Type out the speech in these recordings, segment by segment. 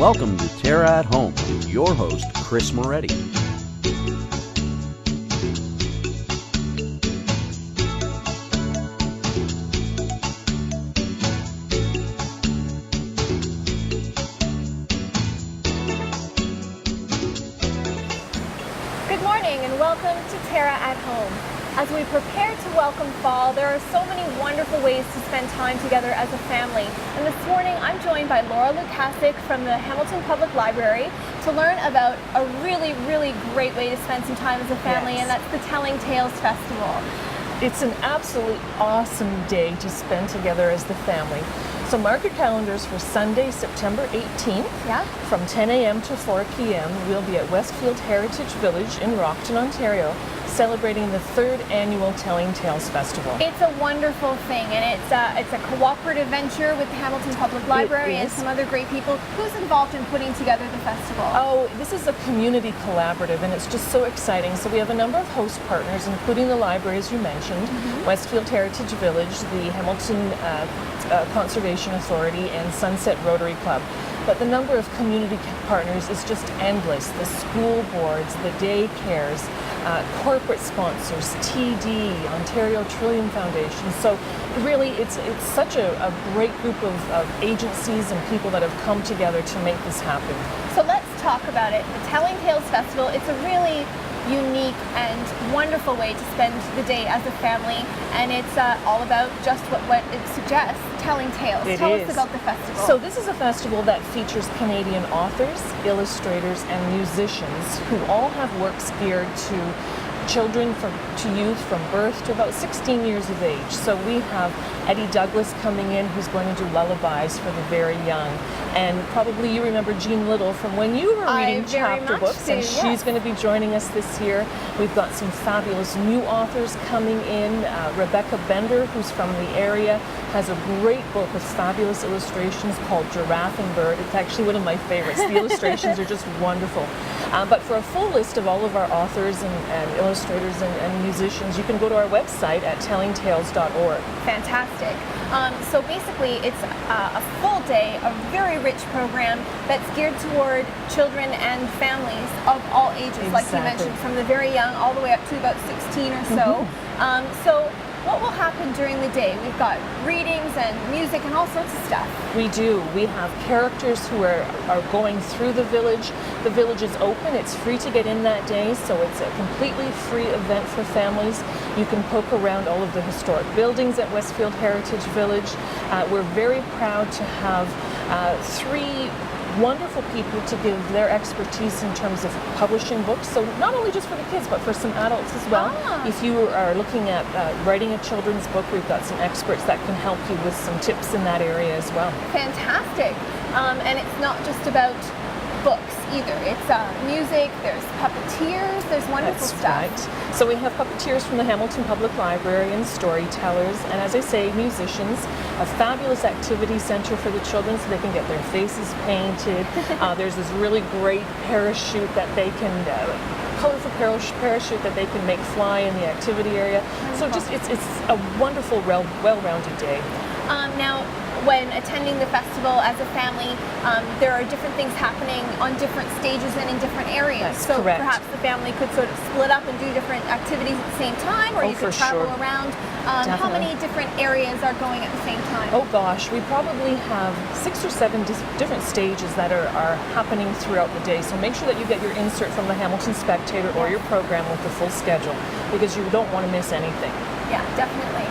Welcome to TERRA at Home with your host, Chris Moretti. Good morning and welcome to TERRA at Home. As we prepare to welcome fall, there are so many wonderful ways to spend time together as a family. And this morning I'm joined by Laura Lukasic from the Hamilton Public Library to learn about a really great way to spend some time as a family, and that's the Telling Tales Festival. It's an absolutely awesome day to spend together as the family. So mark your calendars for Sunday, September 18th. From 10 a.m. to 4 p.m. We'll be at Westfield Heritage Village in Rockton, Ontario, celebrating the 3rd annual Telling Tales Festival. It's a wonderful thing, and it's a cooperative venture with the Hamilton Public Library and some other great people. Who's involved in putting together the festival? Oh, this is a community collaborative, and it's just so exciting. So we have a number of host partners, including the library, as you mentioned, Westfield Heritage Village, the Hamilton Conservation Authority, and Sunset Rotary Club. But the number of community partners is just endless. The school boards, the daycares, corporate sponsors, TD, Ontario Trillium Foundation. So really it's such a great group of agencies and people that have come together to make this happen. So let's talk about it. The Telling Tales Festival, it's a really unique and wonderful way to spend the day as a family, and it's all about just what it suggests, telling tales. Tell us about the festival. So this is a festival that features Canadian authors, illustrators, and musicians who all have works geared to children to youth from birth to about 16 years of age. So we have Eddie Douglas coming in, who's going to do lullabies for the very young. And probably you remember Jean Little from when you were reading chapter books, and she's going to be joining us this year. We've got some fabulous new authors coming in. Rebecca Bender, who's from the area, has a great book with fabulous illustrations called Giraffe and Bird. It's actually one of my favorites. The illustrations are just wonderful. But for a full list of all of our authors and illustrators and musicians, you can go to our website at tellingtales.org. Fantastic. So basically it's a full day, a very rich program that's geared toward children and families of all ages, like you mentioned, from the very young all the way up to about 16 or so. So what will happen during the day? We've got readings and music and all sorts of stuff. We do. We have characters who are going through the village. The village is open. It's free to get in that day, so it's a completely free event for families. You can poke around all of the historic buildings at Westfield Heritage Village. We're very proud to have 3 wonderful people to give their expertise in terms of publishing books, so not only just for the kids but for some adults as well. If you are looking at writing a children's book, we've got some experts that can help you with some tips in that area as well. Fantastic. And it's not just about books either. It's music, there's puppeteers, there's wonderful stuff. Right. So we have puppeteers from the Hamilton Public Library and storytellers, and as I say, musicians. A fabulous activity center for the children so they can get their faces painted. There's this really great parachute that they can colorful parachute that they can make fly in the activity area. So just it's a wonderful, well-rounded day. Now, when attending the festival as a family, there are different things happening on different stages and in different areas. That's so correct. Perhaps the family could sort of split up and do different activities at the same time, or you could travel around. How many different areas are going at the same time? Oh gosh, we probably have 6 or 7 different stages that are happening throughout the day. So make sure that you get your insert from the Hamilton Spectator or your program with the full schedule, because you don't want to miss anything. Yeah, definitely.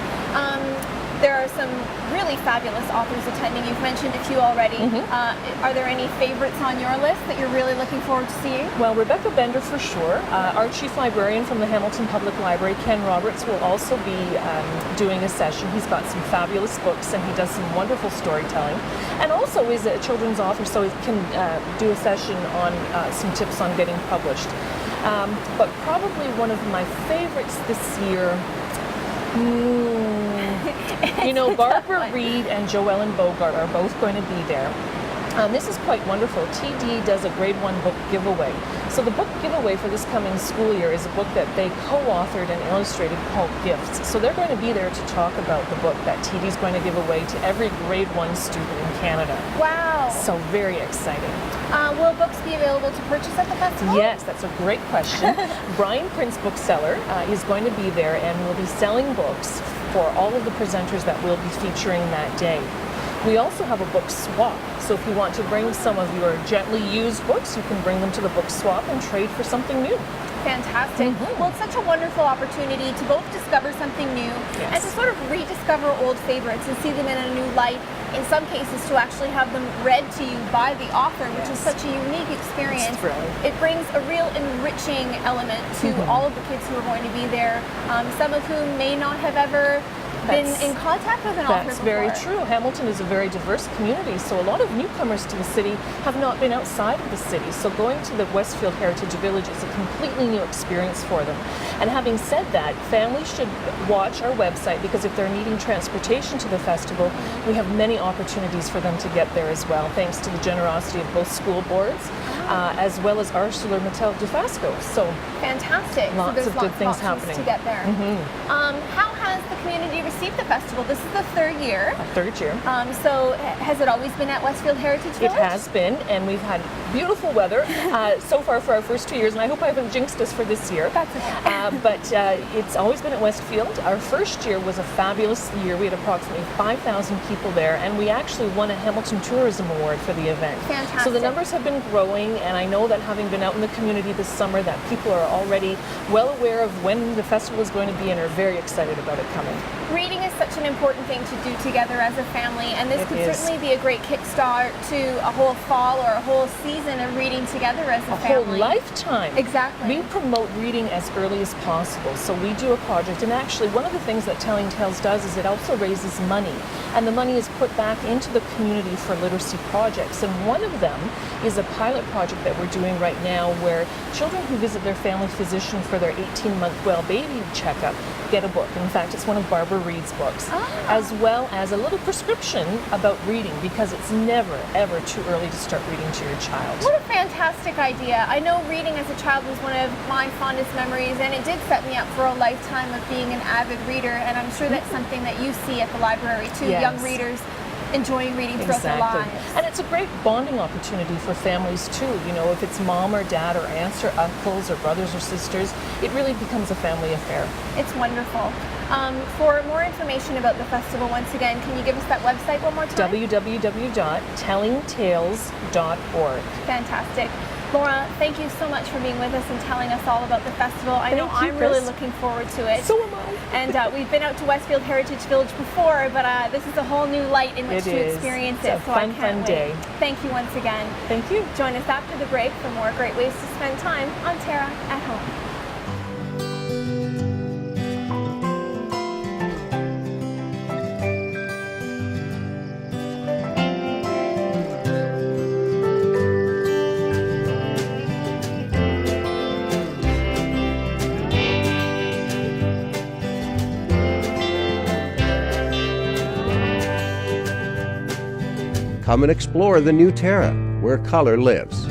There are some really fabulous authors attending. You've mentioned a few already. Are there any favorites on your list that you're really looking forward to seeing? Well, Rebecca Bender for sure. Our chief librarian from the Hamilton Public Library, Ken Roberts, will also be doing a session. He's got some fabulous books and he does some wonderful storytelling. And also is a children's author, so he can do a session on some tips on getting published. But probably one of my favorites this year, you know, Barbara Reed and Joellen Bogart are both going to be there. This is quite wonderful. TD does a grade 1 book giveaway. So the book giveaway for this coming school year is a book that they co-authored and illustrated called Gifts. So they're going to be there to talk about the book that TD is going to give away to every grade 1 student in Canada. Wow. So very exciting. Will books be available to purchase at the festival? Yes, that's a great question. Brian Prince Bookseller is going to be there and will be selling books for all of the presenters that will be featuring that day. We also have a book swap, so if you want to bring some of your gently used books, you can bring them to the book swap and trade for something new. Fantastic. Well, it's such a wonderful opportunity to both discover something new and to sort of rediscover old favorites and see them in a new light. In some cases, to actually have them read to you by the author, which is such a unique experience. It brings a real enriching element to all of the kids who are going to be there, some of whom may not have ever been in contact with an author before. That's very true. Hamilton is a very diverse community, so a lot of newcomers to the city have not been outside of the city. So going to the Westfield Heritage Village is a completely new experience for them. And having said that, families should watch our website, because if they're needing transportation to the festival, we have many opportunities for them to get there as well, thanks to the generosity of both school boards as well as ArcelorMittal Dufasco. So fantastic. Lots of good things happening to get there. How has the community received the festival? This is the third year. Third year. So has it always been at Westfield Heritage Village? It has been, and we've had beautiful weather so far for our first 2 years, and I hope I haven't jinxed us for this year. That's okay. But it's always been at Westfield. Our first year was a fabulous year. We had approximately 5,000 people there, and we actually won a Hamilton Tourism Award for the event. Fantastic. So the numbers have been growing, and I know that having been out in the community this summer, that people are already well aware of when the festival is going to be and are very excited about it coming. Reading is such an important thing to do together as a family, and this could certainly be a great kickstart to a whole fall or a whole season of reading together as a family. A whole lifetime. Exactly. We promote reading as early as possible, so we do a project, and actually one of the things that Telling Tales does is it also raises money, and the money is put back into the community for literacy projects, and one of them is a pilot project that we're doing right now where children who visit their family physician for their 18-month well baby checkup get a book. In fact, it's one of Barbara Reed's books, as well as a little prescription about reading, because it's never, ever too early to start reading to your child. What a fantastic idea. I know reading as a child was one of my fondest memories, and it did set me up for a lifetime of being an avid reader, and I'm sure that's something that you see at the library too, young readers enjoying reading throughout their lives. And it's a great bonding opportunity for families too. You know, if it's mom or dad or aunts or uncles or brothers or sisters, it really becomes a family affair. It's wonderful. For more information about the festival, once again, can you give us that website one more time? www.tellingtales.org. Fantastic. Laura, thank you so much for being with us and telling us all about the festival. I know I'm really looking forward to it. So am I. And we've been out to Westfield Heritage Village before, but this is a whole new light in which to experience it. It's a fun, fun day. Thank you once again. Thank you. Join us after the break for more great ways to spend time on TERRA at Home. Come and explore the new TERRA, where color lives.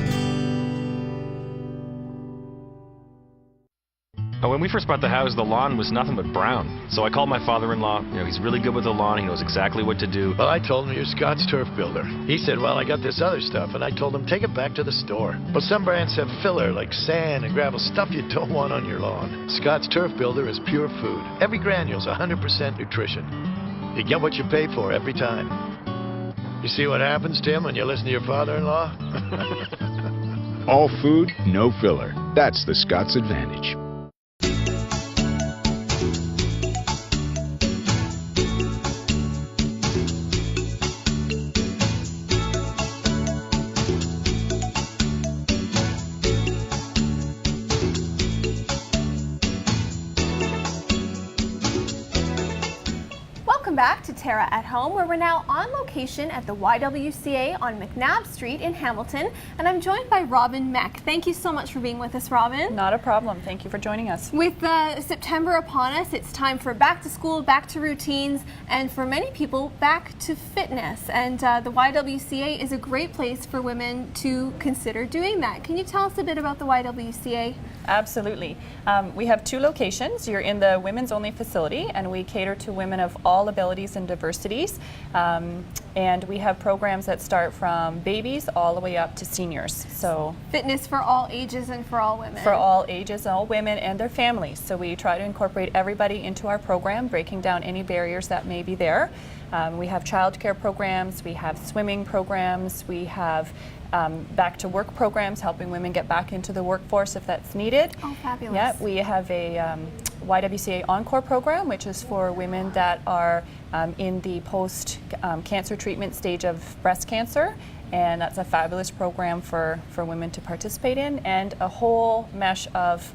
When we first bought the house, the lawn was nothing but brown. So I called my father-in-law. You know, he's really good with the lawn. He knows exactly what to do. Well, I told him you're Scott's turf builder. He said, well, I got this other stuff, and I told him, take it back to the store. Well, some brands have filler like sand and gravel, stuff you don't want on your lawn. Scott's turf builder is pure food. Every granule's 100% nutrition. You get what you pay for every time. You see what happens, Tim, when you listen to your father-in-law? All food, no filler. That's the Scott's advantage. back to Terra at Home, where we're now on location at the YWCA on McNabb Street in Hamilton, and I'm joined by Robin Meck. Thank you so much for being with us, Robin. Not a problem. Thank you for joining us. With September upon us, it's time for back to school, back to routines, and for many people, back to fitness. And the YWCA is a great place for women to consider doing that. Can you tell us a bit about the YWCA? Absolutely. We have 2 locations. You're in the women's only facility, and we cater to women of all abilities and diversities. And we have programs that start from babies all the way up to seniors. So fitness for all ages and for all women. For all ages, all women and their families. So we try to incorporate everybody into our program, breaking down any barriers that may be there. We have childcare programs, we have swimming programs, we have back to work programs, helping women get back into the workforce if that's needed. Oh, fabulous. Yeah, we have a YWCA Encore program, which is for women that are in the post-cancer treatment stage of breast cancer. And that's a fabulous program for women to participate in, and a whole mesh of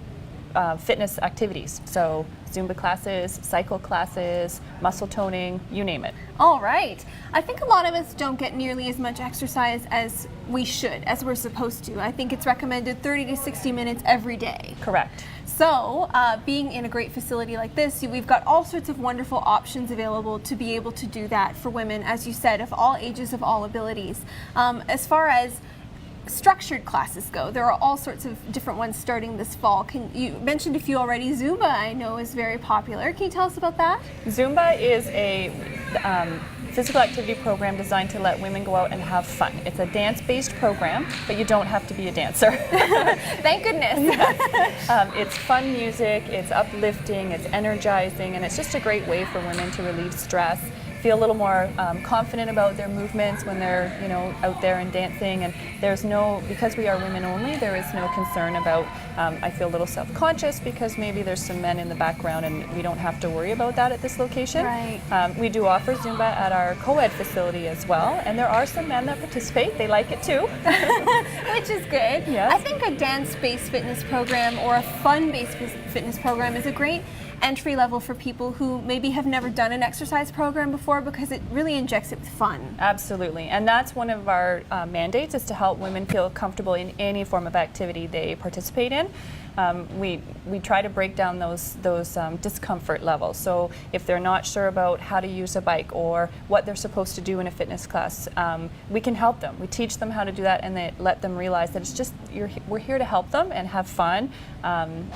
fitness activities. So Zumba classes, cycle classes, muscle toning, you name it. All right. I think a lot of us don't get nearly as much exercise as we should, as we're supposed to. I think it's recommended 30 to 60 minutes every day. Correct. So, being in a great facility like this, we've got all sorts of wonderful options available to be able to do that for women, as you said, of all ages, of all abilities. As far as structured classes go, there are all sorts of different ones starting this fall. You mentioned a few already. Zumba, I know, is very popular. Can you tell us about that? Zumba is a physical activity program designed to let women go out and have fun. It's a dance-based program, but you don't have to be a dancer. Thank goodness. It's fun music, it's uplifting, it's energizing, and it's just a great way for women to relieve stress, feel a little more confident about their movements when they're, out there and dancing. And there's because we are women only, there is no concern about, I feel a little self-conscious because maybe there's some men in the background, and we don't have to worry about that at this location. Right. We do offer Zumba at our co-ed facility as well, and there are some men that participate. They like it too. Which is good. Yes. I think a dance-based fitness program or a fun-based fitness program is a great entry level for people who maybe have never done an exercise program before, because it really injects it with fun. Absolutely, and that's one of our mandates, is to help women feel comfortable in any form of activity they participate in. We try to break down those discomfort levels. So if they're not sure about how to use a bike or what they're supposed to do in a fitness class, we can help them. We teach them how to do that, and they let them realize that it's just we're here to help them and have fun,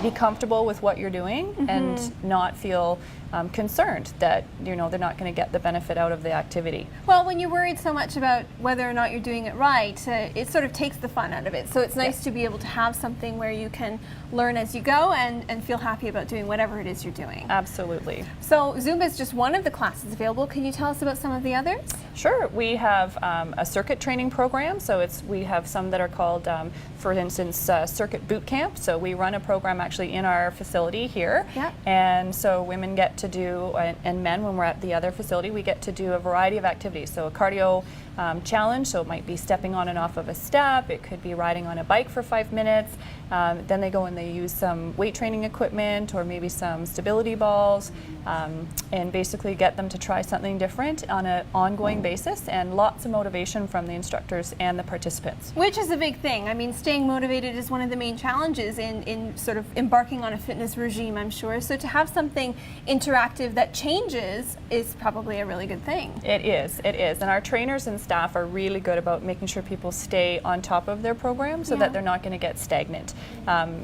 be comfortable with what you're doing, and not feel concerned that they're not going to get the benefit out of the activity. Well, when you're worried so much about whether or not you're doing it right, it sort of takes the fun out of it. So it's nice to be able to have something where you can learn as you go and feel happy about doing whatever it is you're doing. Absolutely. So Zumba is just one of the classes available. Can you tell us about some of the others? Sure. We have a circuit training program. So we have some that are called, for instance, circuit boot camp. So we run a program actually in our facility here. Yep. And so women get to do, and men, when we're at the other facility, we get to do a variety of activities. So a cardio challenge, so it might be stepping on and off of a step, it could be riding on a bike for 5 minutes, then they go and they use some weight training equipment or maybe some stability balls, and basically get them to try something different on an ongoing basis, and lots of motivation from the instructors and the participants. Which is a big thing. I mean, staying motivated is one of the main challenges in sort of embarking on a fitness regime, I'm sure. So to have something interactive that changes is probably a really good thing. It is, and our trainers and staff are really good about making sure people stay on top of their program so that they're not going to get stagnant.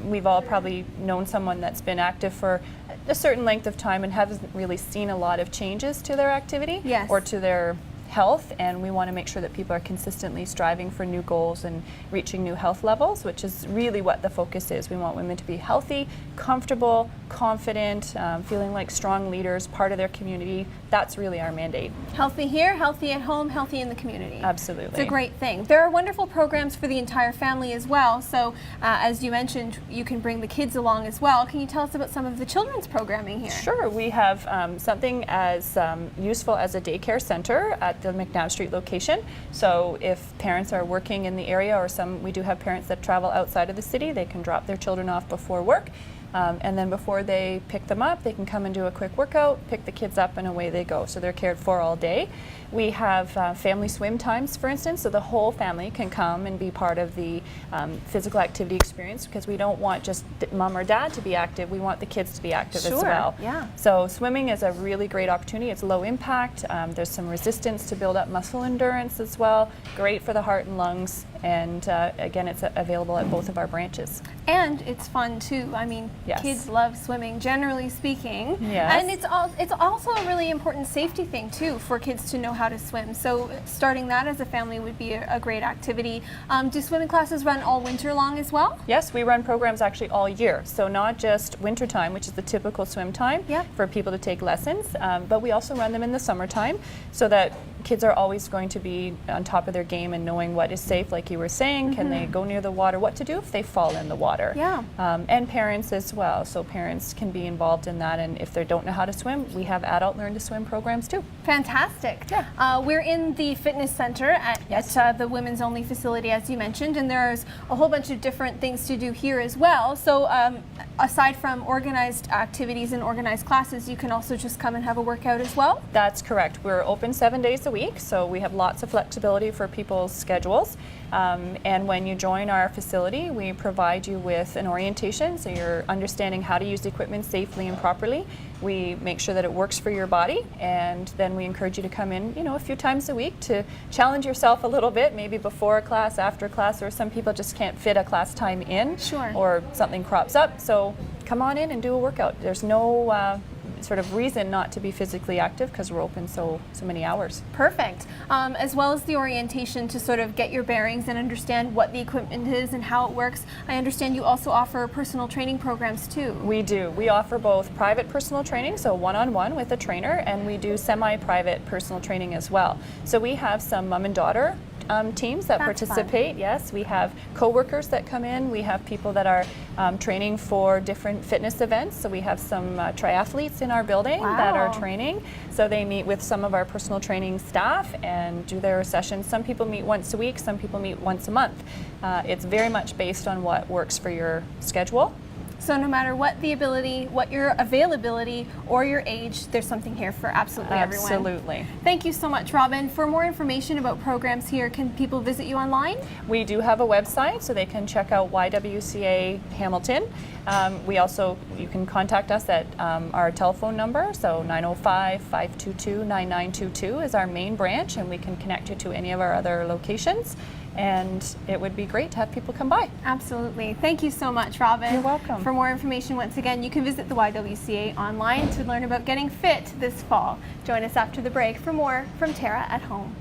We've all probably known someone that's been active for a certain length of time and hasn't really seen a lot of changes to their activity or to their health, and we want to make sure that people are consistently striving for new goals and reaching new health levels, which is really what the focus is. We want women to be healthy, comfortable, confident, feeling like strong leaders, part of their community. That's really our mandate. Healthy here, healthy at home, healthy in the community. Absolutely. It's a great thing. There are wonderful programs for the entire family as well. So as you mentioned, you can bring the kids along as well. Can you tell us about some of the children's programming here? Sure. We have something as useful as a daycare center at the McNabb Street location. So if parents are working in the area, or we do have parents that travel outside of the city, they can drop their children off before work. And then before they pick them up, they can come and do a quick workout, pick the kids up, and away they go. So they're cared for all day. We have family swim times, for instance, so the whole family can come and be part of the physical activity experience, because we don't want just mom or dad to be active, we want the kids to be active as well. Yeah. So swimming is a really great opportunity. It's low impact. There's some resistance to build up muscle endurance as well. Great for the heart and lungs. And again, it's available at both of our branches. And it's fun too. I mean, Yes. kids love swimming, generally speaking. Yes. And it's also a really important safety thing too for kids to know how to swim. So starting that as a family would be a great activity. Do swimming classes run all winter long as well? Yes, we run programs actually all year. So not just winter time, which is the typical swim time for people to take lessons, but we also run them in the summertime so that kids are always going to be on top of their game and knowing what is safe, like you were saying. Can they go near the water? What to do if they fall in the water? Yeah. And parents as well. So parents can be involved in that. And if they don't know how to swim, we have adult learn to swim programs too. Fantastic. Yeah. We're in the fitness center at the women's only facility, as you mentioned, and there's a whole bunch of different things to do here as well. So aside from organized activities and organized classes, you can also just come and have a workout as well? That's correct. We're open 7 days a week, so we have lots of flexibility for people's schedules. And when you join our facility, we provide you with an orientation, so you're understanding how to use the equipment safely and properly. We make sure that it works for your body, and then we encourage you to come in, a few times a week to challenge yourself a little bit, maybe before a class, after class, or some people just can't fit a class time in, or something crops up. So come on in and do a workout. There's no sort of reason not to be physically active because we're open so many hours. Perfect. As well as the orientation to sort of get your bearings and understand what the equipment is and how it works. I understand you also offer personal training programs too. We do. We offer both private personal training, so one-on-one with a trainer, and we do semi-private personal training as well. So we have some mom and daughter teams that participate. Fun. Yes, we have co-workers that come in. We have people that are training for different fitness events. So we have some triathletes in our building that are training. So they meet with some of our personal training staff and do their sessions. Some people meet once a week, some people meet once a month. It's very much based on what works for your schedule. So no matter what your availability or your age, there's something here for absolutely everyone. Absolutely. Thank you so much, Robin. For more information about programs here, can people visit you online? We do have a website, so they can check out YWCA Hamilton. You can contact us at our telephone number, so 905-522-9922 is our main branch, and we can connect you to any of our other locations. And it would be great to have people come by. Absolutely. Thank you so much, Robin. You're welcome. For more information, once again, you can visit the YWCA online to learn about getting fit this fall. Join us after the break for more from TERRA at Home.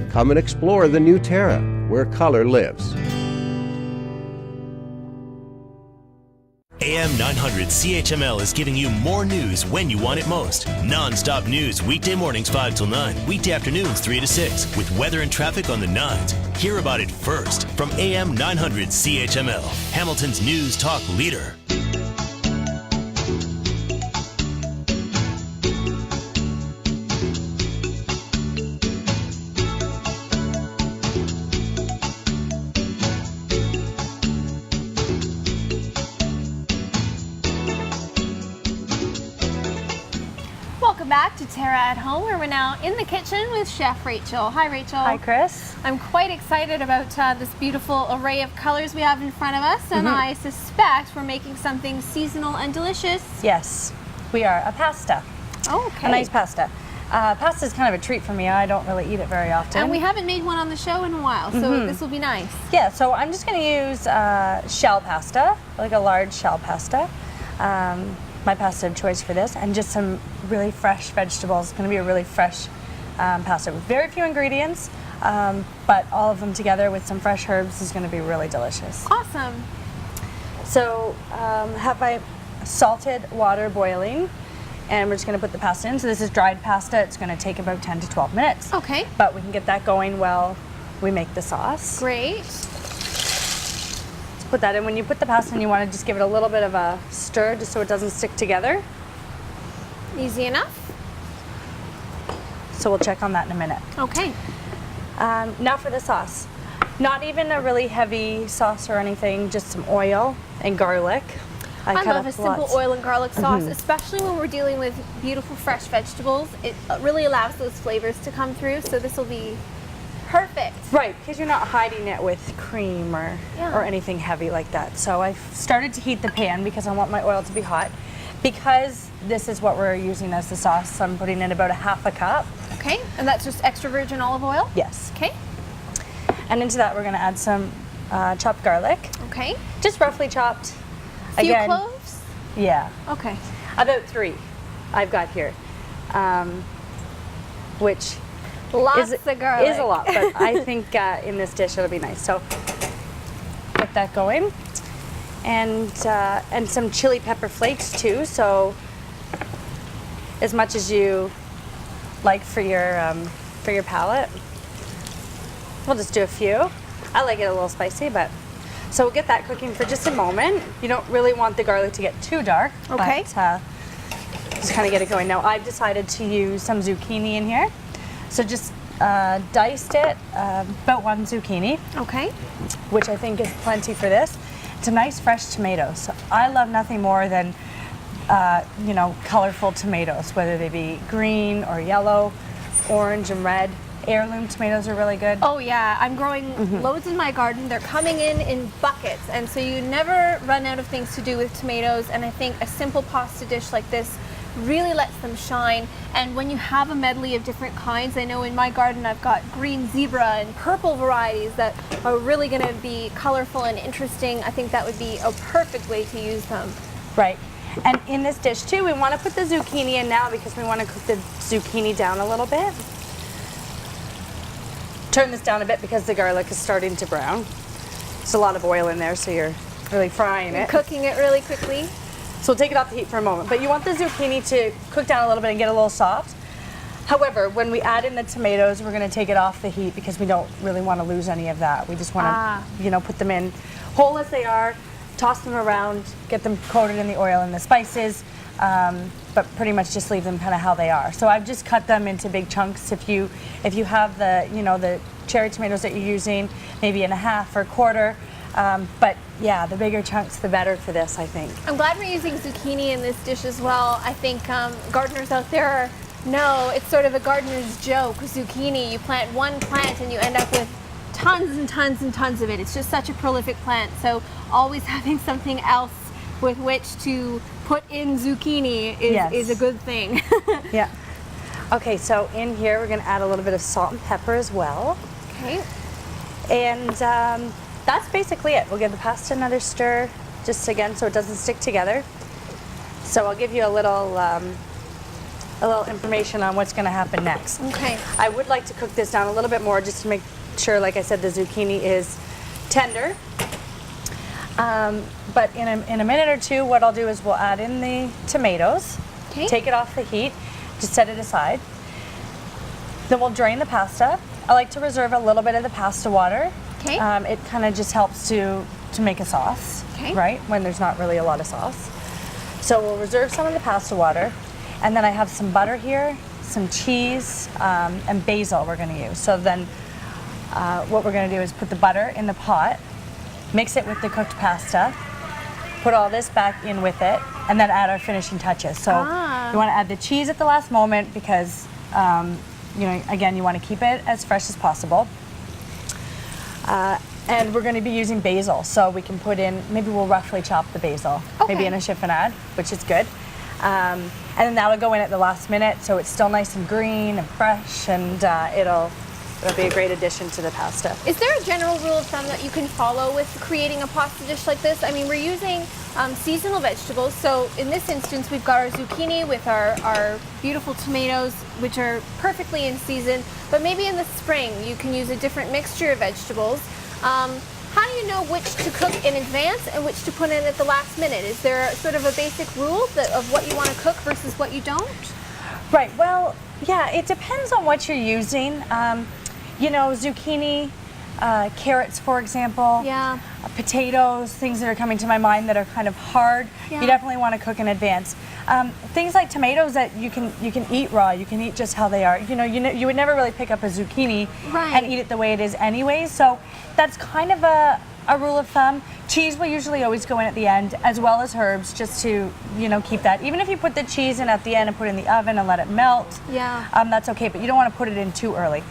Come and explore the new TERRA, where color lives. AM 900 CHML is giving you more news when you want it most. Non-stop news weekday mornings 5 till 9, weekday afternoons 3 to 6, with weather and traffic on the 9s. Hear about it first from AM 900 CHML, Hamilton's news talk leader. Welcome back to TERRA at Home, where we're now in the kitchen with Chef Rachel. Hi, Rachel. Hi, Chris. I'm quite excited about this beautiful array of colors we have in front of us, and I suspect we're making something seasonal and delicious. Yes, we are. A pasta. Okay. A nice pasta. Pasta is kind of a treat for me. I don't really eat it very often. And we haven't made one on the show in a while, so this will be nice. Yeah, so I'm just going to use shell pasta, like a large shell pasta. My pasta of choice for this, and just some really fresh vegetables. It's going to be a really fresh pasta with very few ingredients, but all of them together with some fresh herbs is going to be really delicious. Awesome. So have my salted water boiling, and we're just going to put the pasta in. So this is dried pasta. It's going to take about 10 to 12 minutes. Okay. But we can get that going while we make the sauce. Great. Let's put that in. When you put the pasta in, you want to just give it a little bit of a stir just so it doesn't stick together. Easy enough. So we'll check on that in a minute. Okay. Now for the sauce. Not even a really heavy sauce or anything, just some oil and garlic. I love a simple oil and garlic sauce, especially when we're dealing with beautiful fresh vegetables. It really allows those flavors to come through, so this will be perfect. Right, because you're not hiding it with cream or anything heavy like that. So I've started to heat the pan because I want my oil to be hot. Because this is what we're using as the sauce, I'm putting in about a half a cup. Okay, and that's just extra virgin olive oil? Yes. Okay. And into that we're going to add some chopped garlic. Okay. Just roughly chopped. Few cloves? Yeah. Okay. About 3 I've got here, which Lots of garlic. is a lot, but I think in this dish it'll be nice. So get that going, and some chili pepper flakes too. So as much as you like for your palate, we'll just do a few. I like it a little spicy, but. So we'll get that cooking for just a moment. You don't really want the garlic to get too dark. Okay. But, just kind of get it going. Now I've decided to use some zucchini in here. So just diced it, about 1 zucchini. Okay. Which I think is plenty for this. It's a nice fresh tomato. So I love nothing more than, colorful tomatoes, whether they be green or yellow, orange and red. Heirloom tomatoes are really good. Oh yeah, I'm growing loads in my garden. They're coming in buckets, and so you never run out of things to do with tomatoes, and I think a simple pasta dish like this really lets them shine. And when you have a medley of different kinds, I know in my garden I've got green zebra and purple varieties that are really going to be colorful and interesting. I think that would be a perfect way to use them. Right. And in this dish too, we want to put the zucchini in now because we want to cook the zucchini down a little bit. Turn this down a bit because the garlic is starting to brown. There's a lot of oil in there, so you're really frying it. Cooking it really quickly. So we'll take it off the heat for a moment. But you want the zucchini to cook down a little bit and get a little soft. However, when we add in the tomatoes, we're going to take it off the heat because we don't really want to lose any of that. We just want to, put them in whole as they are, toss them around, get them coated in the oil and the spices. But pretty much just leave them kind of how they are. So I've just cut them into big chunks. If you have the cherry tomatoes that you're using, maybe in a half or a quarter. But yeah, the bigger chunks, the better for this, I think. I'm glad we're using zucchini in this dish as well. I think gardeners out there know it's sort of a gardener's joke. Zucchini, you plant one plant and you end up with tons and tons and tons of it. It's just such a prolific plant. So always having something else with which to put in zucchini is a good thing. Yeah. Okay, so in here we're going to add a little bit of salt and pepper as well. Okay. And that's basically it. We'll give the pasta another stir, just again so it doesn't stick together. So I'll give you a little information on what's going to happen next. Okay. I would like to cook this down a little bit more just to make sure, like I said, the zucchini is tender. But in a minute or two, what I'll do is we'll add in the tomatoes, take it off the heat, just set it aside. Then we'll drain the pasta. I like to reserve a little bit of the pasta water. Okay. It kind of just helps to make a sauce, right? When there's not really a lot of sauce. So we'll reserve some of the pasta water, and then I have some butter here, some cheese, and basil we're going to use. So then what we're going to do is put the butter in the pot, mix it with the cooked pasta, put all this back in with it, and then add our finishing touches. So you want to add the cheese at the last moment because, again, you want to keep it as fresh as possible. And we're going to be using basil, so we can put in, maybe we'll roughly chop the basil, maybe in a chiffonade, which is good. And then that'll go in at the last minute, so it's still nice and green and fresh, and it'll be a great addition to the pasta. Is there a general rule of thumb that you can follow with creating a pasta dish like this? I mean, we're using seasonal vegetables, so in this instance we've got our zucchini with our beautiful tomatoes, which are perfectly in season, but maybe in the spring you can use a different mixture of vegetables. How do you know which to cook in advance and which to put in at the last minute? Is there sort of a basic rule of what you want to cook versus what you don't? Right, well, yeah, it depends on what you're using. You know, zucchini, carrots, for example. Yeah. Potatoes, things that are coming to my mind that are kind of hard. Yeah. You definitely want to cook in advance. Things like tomatoes that you can eat raw, you can eat just how they are. You would never really pick up a zucchini and eat it the way it is anyway. So that's kind of a rule of thumb. Cheese will usually always go in at the end, as well as herbs, just to keep that. Even if you put the cheese in at the end and put it in the oven and let it melt, that's okay. But you don't want to put it in too early.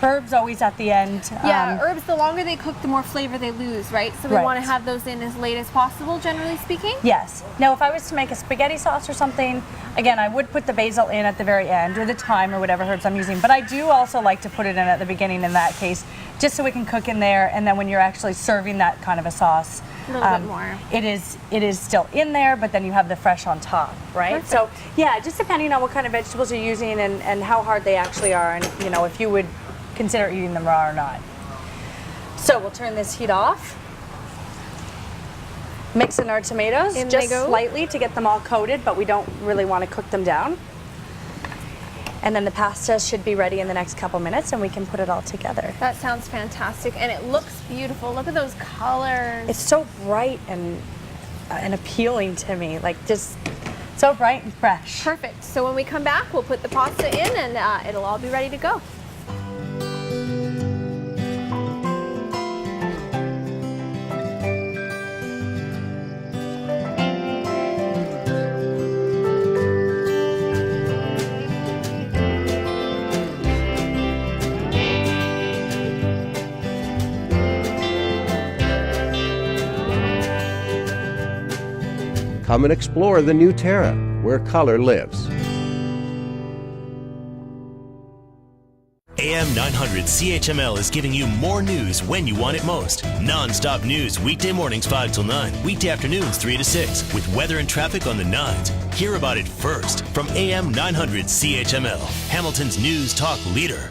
Herbs always at the end. Yeah, herbs, the longer they cook, the more flavor they lose, right? So we want to have those in as late as possible, generally speaking? Yes. Now, if I was to make a spaghetti sauce or something, again, I would put the basil in at the very end, or the thyme, or whatever herbs I'm using. But I do also like to put it in at the beginning in that case, just so it can cook in there, and then when you're actually serving that kind of a sauce, a little bit more. It is still in there, but then you have the fresh on top, right? Perfect. So, yeah, just depending on what kind of vegetables you're using and how hard they actually are, and if you would consider eating them raw or not. So we'll turn this heat off. Mix in our tomatoes just slightly to get them all coated, but we don't really want to cook them down. And then the pasta should be ready in the next couple minutes and we can put it all together. That sounds fantastic, and it looks beautiful. Look at those colors. It's so bright and appealing to me, like just so bright and fresh. Perfect. So when we come back, we'll put the pasta in and it'll all be ready to go. Come and explore the new Terra, where color lives. AM 900 CHML is giving you more news when you want it most. Non-stop news weekday mornings 5 till 9, weekday afternoons 3 to 6, with weather and traffic on the 9s. Hear about it first from AM 900 CHML, Hamilton's news talk leader.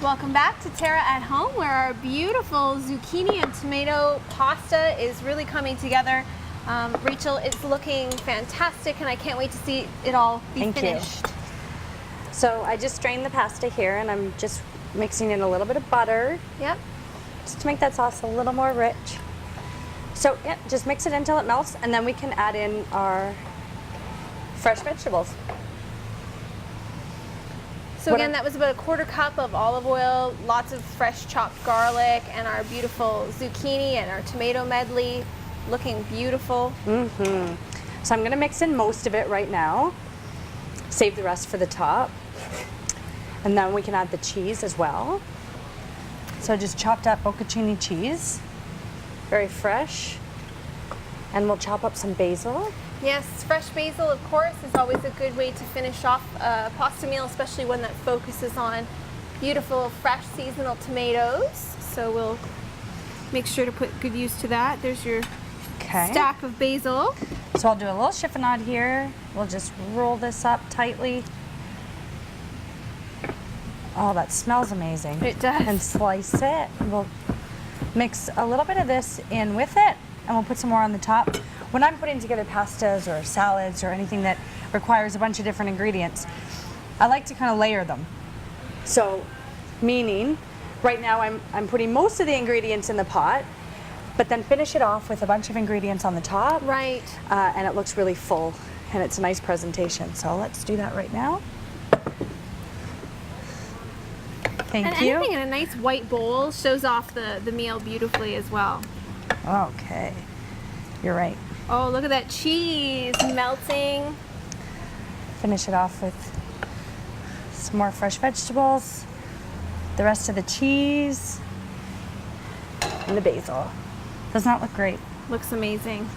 Welcome back to Terra at Home, where our beautiful zucchini and tomato pasta is really coming together. Rachel, it's looking fantastic, and I can't wait to see it all be finished. So I just strained the pasta here, and I'm just mixing in a little bit of butter. Yep. Just to make that sauce a little more rich. So yeah, just mix it until it melts, and then we can add in our fresh vegetables. So again, that was about 1/4 cup of olive oil, lots of fresh chopped garlic, and our beautiful zucchini and our tomato medley, looking beautiful. So I'm gonna mix in most of it right now, save the rest for the top, and then we can add the cheese as well. So I just chopped up bocconcini cheese, very fresh, and we'll chop up some basil. Yes, fresh basil, of course, is always a good way to finish off a pasta meal, especially one that focuses on beautiful, fresh, seasonal tomatoes. So we'll make sure to put good use to that. There's your stack of basil. So I'll do a little chiffonade here. We'll just roll this up tightly. Oh, that smells amazing. It does. And slice it. We'll mix a little bit of this in with it, and we'll put some more on the top. When I'm putting together pastas or salads or anything that requires a bunch of different ingredients, I like to kind of layer them. So, meaning, right now I'm putting most of the ingredients in the pot, but then finish it off with a bunch of ingredients on the top. Right. And it looks really full, and it's a nice presentation. So let's do that right now. Thank you. Anything in a nice white bowl shows off the meal beautifully as well. Okay, you're right. Oh, look at that cheese melting. Finish it off with some more fresh vegetables, the rest of the cheese, and the basil. Doesn't that look great? Looks amazing.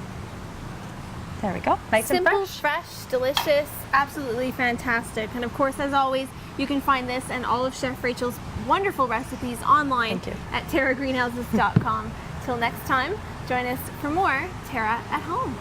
There we go. Nice Simple, and fresh. delicious, absolutely fantastic. And of course, as always, you can find this and all of Chef Rachel's wonderful recipes online Thank you. at terragreenhouses.com. Till next time, join us for more Terra at Home.